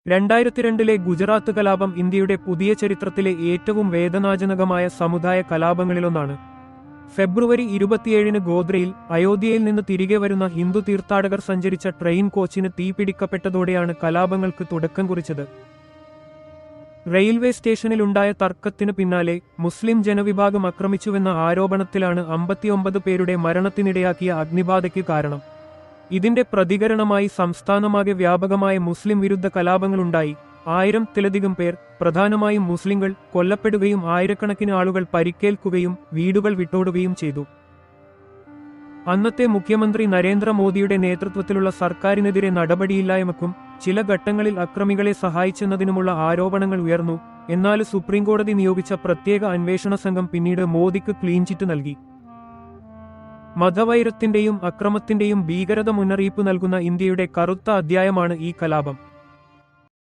2002 ഗുജറാത്ത് കലാപം ഇന്ത്യയുടെ പുതിയ ചരിത്രത്തിലെ ഏറ്റവും വേദനാജനകമായ സമുദായ കലാപങ്ങളിലൊന്നാണ്. ഫെബ്രുവരി 27 ഗോദ്രയിൽ അയോധ്യയിൽ നിന്ന് തിരികെ വരുന്ന ഹിന്ദു തീർത്ഥാടകർ സഞ്ചരിച്ച ട്രെയിൻ കോച്ചിന് തീപിടിക്കപ്പെട്ടതോടെയാണ് കലാപങ്ങൾക്ക് തുടക്കം കുറിച്ചത്. റെയിൽവേ സ്റ്റേഷനിലുണ്ടായ തർക്കത്തിനു പിന്നാലെ മുസ്ലിം ജനവിഭാഗം ആക്രമിച്ചുവെന്ന ആരോപണത്തിലാണ് 59 പേരുടെ മരണത്തിനിടയാക്കിയ അഗ്നിബാധയ്ക്ക് കാരണം. ഇതിന്റെ പ്രതികരണമായി സംസ്ഥാനമാകെ വ്യാപകമായ മുസ്ലിം വിരുദ്ധ കലാപങ്ങളുണ്ടായി. 1000-ത്തിലധികം പേർ, പ്രധാനമായും മുസ്ലിങ്ങൾ, കൊല്ലപ്പെടുകയും ആയിരക്കണക്കിന് ആളുകൾ പരിക്കേൽക്കുകയും വീടുകൾ വിട്ടോടുകയും ചെയ്തു. അന്നത്തെ മുഖ്യമന്ത്രി നരേന്ദ്രമോദിയുടെ നേതൃത്വത്തിലുള്ള സർക്കാരിനെതിരെ നടപടിയില്ലായ്മക്കും ചില ഘട്ടങ്ങളിൽ അക്രമികളെ സഹായിച്ചെന്നതിനുമുള്ള ആരോപണങ്ങൾ ഉയർന്നു. എന്നാൽ സുപ്രീംകോടതി നിയോഗിച്ച പ്രത്യേക അന്വേഷണ സംഘം പിന്നീട് മോദിക്ക് ക്ലീൻ ചിറ്റ് നൽകി. മതവൈരത്തിന്റെയും അക്രമത്തിന്റെയും ഭീകരത മുന്നറിയിപ്പ് നൽകുന്ന ഇന്ത്യയുടെ കറുത്ത അധ്യായമാണ് ഈ കലാപം.